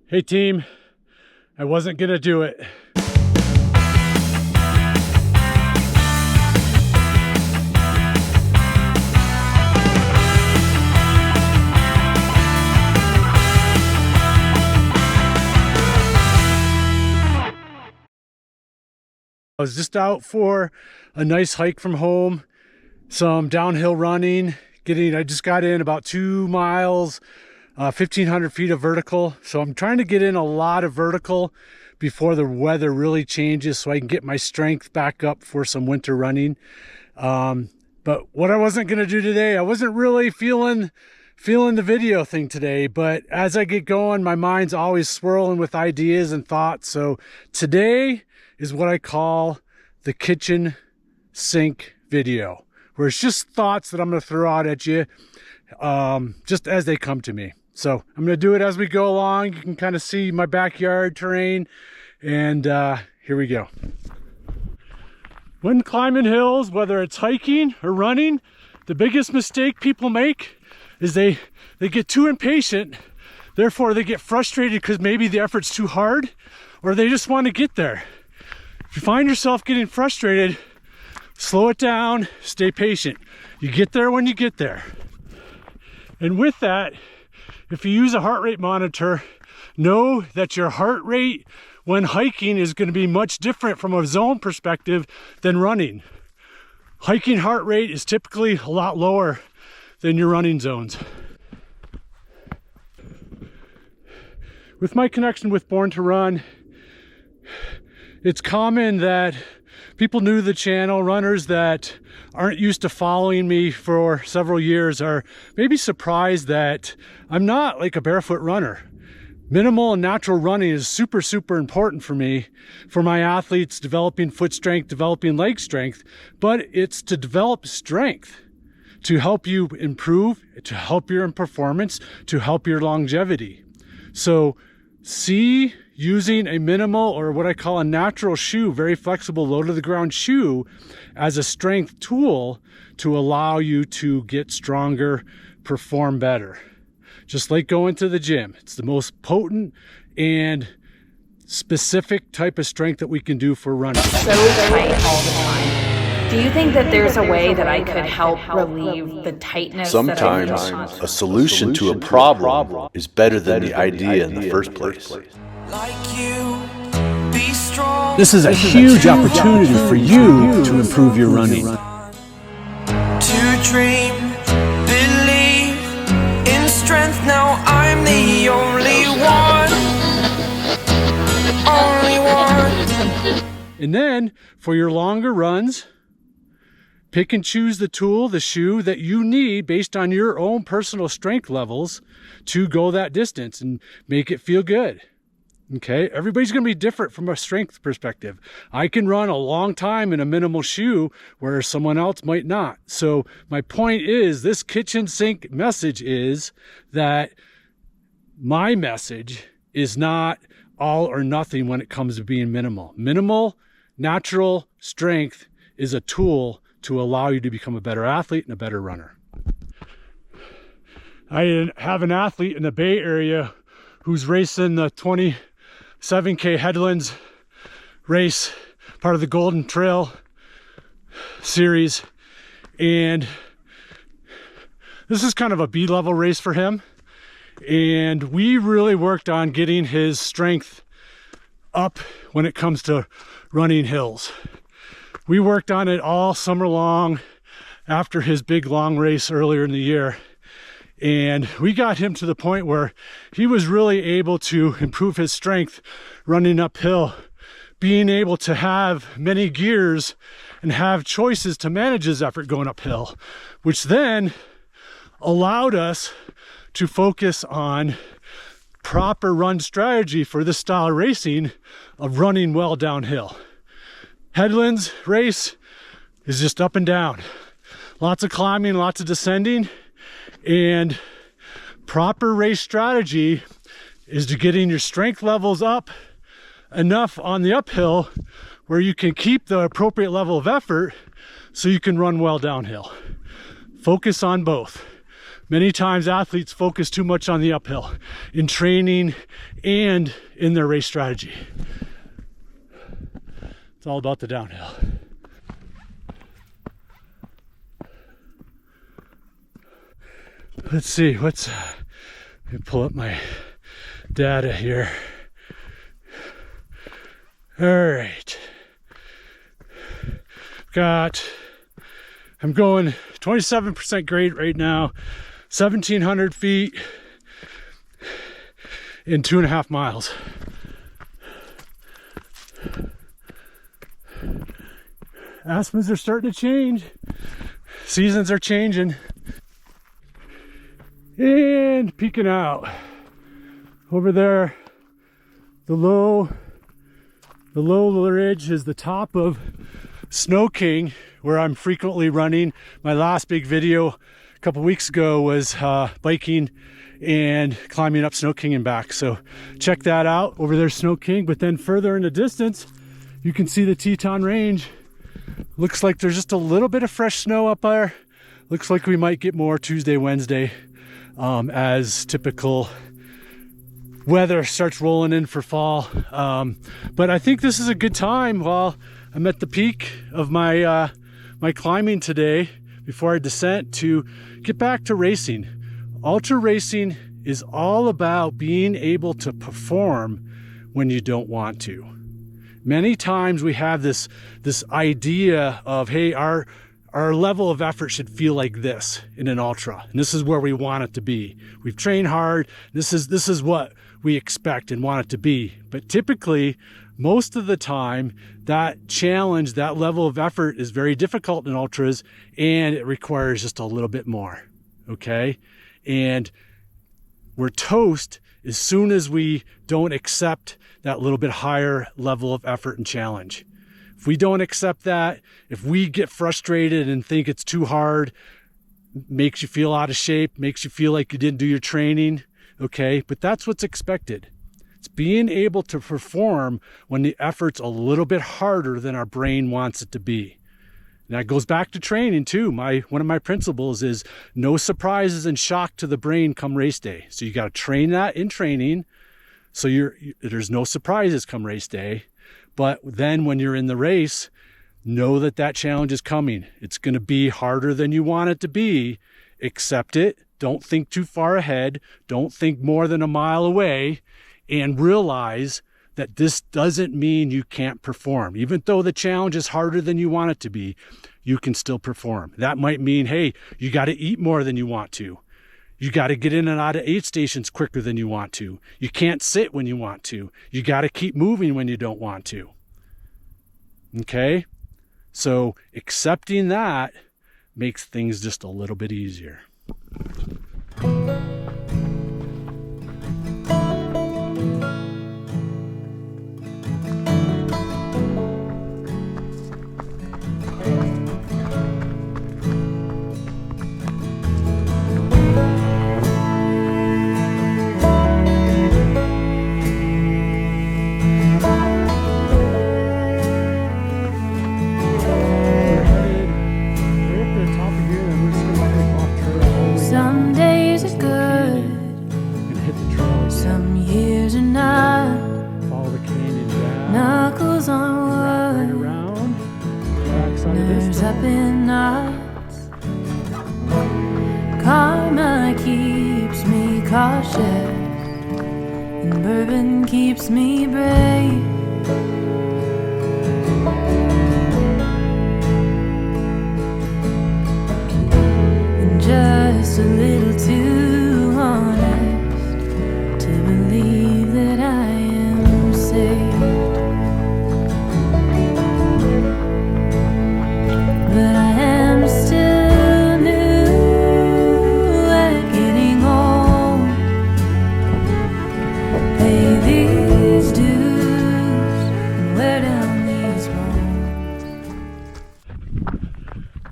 Hey team, I wasn't gonna do it. I was just out for a nice hike from home, some downhill running, I just got in about 2 miles, 1,500 feet of vertical. So I'm trying to get in a lot of vertical before the weather really changes so I can get my strength back up for some winter running. But what I wasn't gonna do today, I wasn't really feeling the video thing today, but as I get going, my mind's always swirling with ideas and thoughts. So today is what I call the kitchen sink video, where it's just thoughts that I'm going to throw out at you just as they come to me. So I'm going to do it as we go along. You can kind of see my backyard terrain, and here we go. When climbing hills, whether it's hiking or running, the biggest mistake people make is they get too impatient. Therefore, they get frustrated because maybe the effort's too hard, or they just want to get there. If you find yourself getting frustrated, slow it down, stay patient. You get there when you get there. And with that, if you use a heart rate monitor, know that your heart rate when hiking is going to be much different from a zone perspective than running. Hiking heart rate is typically a lot lower than your running zones. With my connection with Born to Run, it's common that people new to the channel, runners that aren't used to following me for several years, are maybe surprised that I'm not like a barefoot runner. Minimal and natural running is super important for me, for my athletes, developing foot strength, developing leg strength, but it's to develop strength, to help you improve, to help your performance, to help your longevity. So see using a minimal, or what I call a natural shoe, very flexible, low to the ground shoe, as a strength tool to allow you to get stronger, perform better. Just like going to the gym. It's the most potent and specific type of strength that we can do for running. So tight all the time. Do you think that there's a way that I could help relieve the tightness? Sometimes a solution to a problem is better than the idea in the first place. This is a huge opportunity for you to improve your running. To dream, believe in strength. Now I'm the only one. Only one. And then for your longer runs, pick and choose the tool, the shoe that you need based on your own personal strength levels to go that distance and make it feel good. Okay, everybody's going to be different from a strength perspective. I can run a long time in a minimal shoe where someone else might not. So my point is, this kitchen sink message is that my message is not all or nothing when it comes to being minimal. Minimal, natural strength is a tool to allow you to become a better athlete and a better runner. I have an athlete in the Bay Area who's racing the 27K Headlands race, part of the Golden Trail series. And this is kind of a B-level race for him. And we really worked on getting his strength up when it comes to running hills. We worked on it all summer long after his big long race earlier in the year. And we got him to the point where he was really able to improve his strength running uphill, being able to have many gears and have choices to manage his effort going uphill, which then allowed us to focus on proper run strategy for this style of racing of running well downhill. Headlands race is just up and down. Lots of climbing, lots of descending, and proper race strategy is to getting your strength levels up enough on the uphill where you can keep the appropriate level of effort so you can run well downhill. Focus on both. Many times athletes focus too much on the uphill in training and in their race strategy. It's all about the downhill. Let's see, let me pull up my data here. All right. I'm going 27% grade right now, 1,700 feet in 2.5 miles. Aspens are starting to change. Seasons are changing. And peeking out. Over there, the low ridge is the top of Snow King, where I'm frequently running. My last big video a couple weeks ago was biking and climbing up Snow King and back. So check that out. Over there, Snow King. But then further in the distance, you can see the Teton Range. Looks like there's just a little bit of fresh snow up there. Looks like we might get more Tuesday, Wednesday, as typical weather starts rolling in for fall. But I think this is a good time while I'm at the peak of my my climbing today before I descent to get back to racing. Ultra racing is all about being able to perform when you don't want to. Many times we have this idea of, hey, our level of effort should feel like this in an ultra, and this is where we want it to be. We've trained hard. This is what we expect and want it to be. But typically, most of the time, that challenge, that level of effort is very difficult in ultras, and it requires just a little bit more. Okay, and we're toast as soon as we don't accept that little bit higher level of effort and challenge. If we don't accept that, if we get frustrated and think it's too hard, makes you feel out of shape, makes you feel like you didn't do your training, okay? But that's what's expected. It's being able to perform when the effort's a little bit harder than our brain wants it to be. And that goes back to training too. One of my principles is no surprises and shock to the brain come race day. So you got to train that in training, so there's no surprises come race day. But then when you're in the race, know that challenge is coming. It's going to be harder than you want it to be. Accept it. Don't think too far ahead. Don't think more than a mile away, and realize that this doesn't mean you can't perform. Even though the challenge is harder than you want it to be, you can still perform. That might mean, hey, you got to eat more than you want to. You got to get in and out of aid stations quicker than you want to. You can't sit when you want to. You got to keep moving when you don't want to. Okay? So accepting that makes things just a little bit easier. Karma keeps me cautious, and bourbon keeps me brave. And just a little too honest to believe that I am saved. But I am still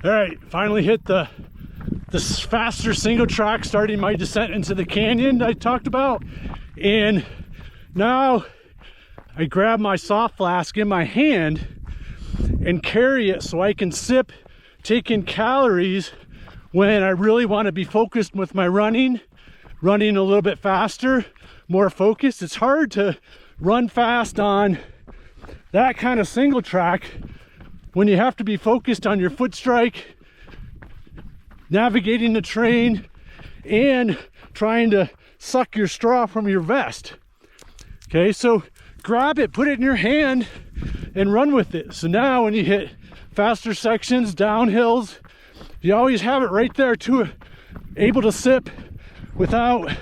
All right, finally hit the faster single track, starting my descent into the canyon I talked about. And now I grab my soft flask in my hand and carry it so I can sip, take in calories when I really want to be focused with my running a little bit faster, more focused. It's hard to run fast on that kind of single track when you have to be focused on your foot strike, navigating the terrain, and trying to suck your straw from your vest. Okay, so grab it, put it in your hand, and run with it. So now when you hit faster sections, downhills, you always have it right there too, able to sip without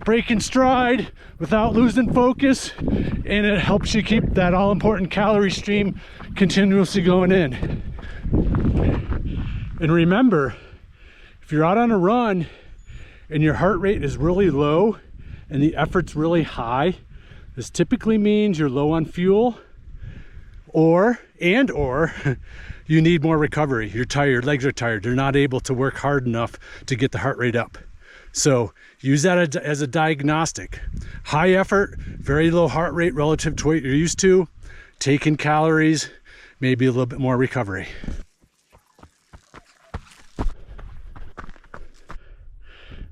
breaking stride, without losing focus, and it helps you keep that all-important calorie stream continuously going in. And remember, if you're out on a run and your heart rate is really low and the effort's really high, this typically means you're low on fuel, or you need more recovery. You're tired, legs are tired. They're not able to work hard enough to get the heart rate up. So use that as a diagnostic. High effort, very low heart rate relative to what you're used to, take in calories, maybe a little bit more recovery.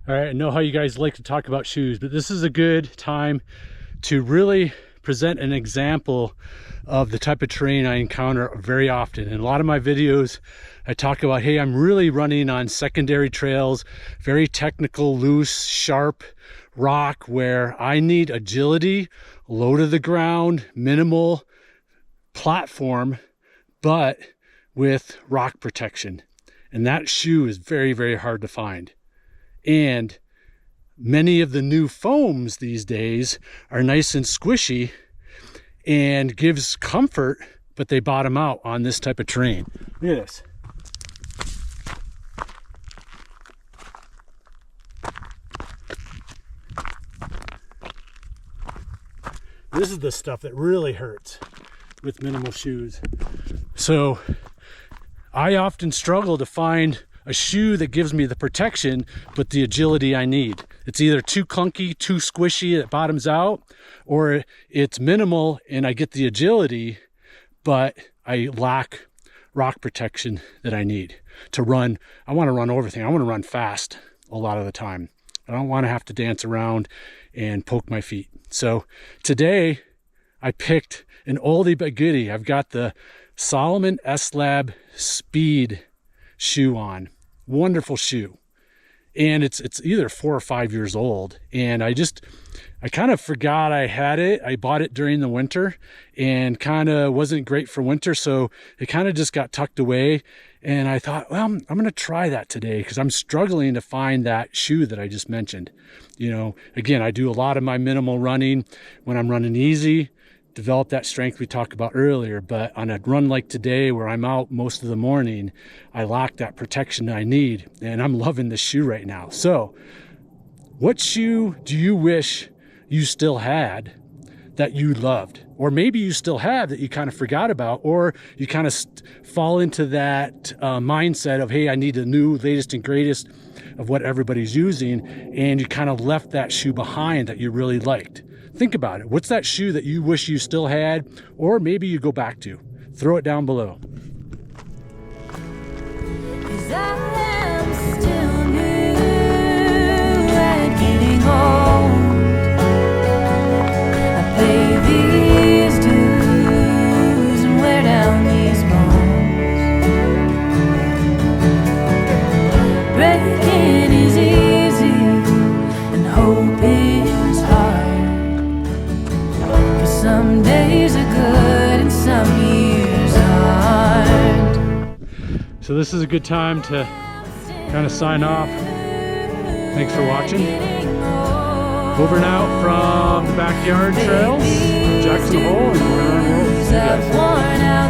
All right, I know how you guys like to talk about shoes, but this is a good time to really present an example of the type of terrain I encounter very often. In a lot of my videos, I talk about, hey, I'm really running on secondary trails, very technical, loose, sharp rock where I need agility, low to the ground, minimal platform, but with rock protection. And that shoe is very, very hard to find. And many of the new foams these days are nice and squishy and gives comfort, but they bottom out on this type of terrain. Look at this. This is the stuff that really hurts with minimal shoes. So I often struggle to find a shoe that gives me the protection but the agility I need. It's either too clunky, too squishy, it bottoms out, or it's minimal and I get the agility but I lack rock protection that I need to run. I want to run everything. I want to run fast a lot of the time. I don't want to have to dance around and poke my feet. So today I picked an oldie but goodie. I've got the Salomon S-Lab Speed shoe on. Wonderful shoe. And it's either 4 or 5 years old. And I kind of forgot I had it. I bought it during the winter and kind of wasn't great for winter. So it kind of just got tucked away. And I thought, well, I'm going to try that today because I'm struggling to find that shoe that I just mentioned. You know, again, I do a lot of my minimal running when I'm running easy, develop that strength we talked about earlier. But on a run like today where I'm out most of the morning, I lack that protection I need. And I'm loving this shoe right now. So what shoe do you wish you still had that you loved? Or maybe you still have that you kind of forgot about, or you kind of fall into that mindset of, hey, I need the new latest and greatest of what everybody's using, and you kind of left that shoe behind that you really liked. Think about it. What's that shoe that you wish you still had, or maybe you go back to? Throw it down below. 'Cause I am still new at getting old. I pay these dues and wear down these bones. Breaking is easy and hope is hard. 'Cause some days are good and some years aren't. So this is a good time to kind of sign off. Thanks for watching. Over and out from the backyard trails, Jackson Hole, and we're on road. See you guys.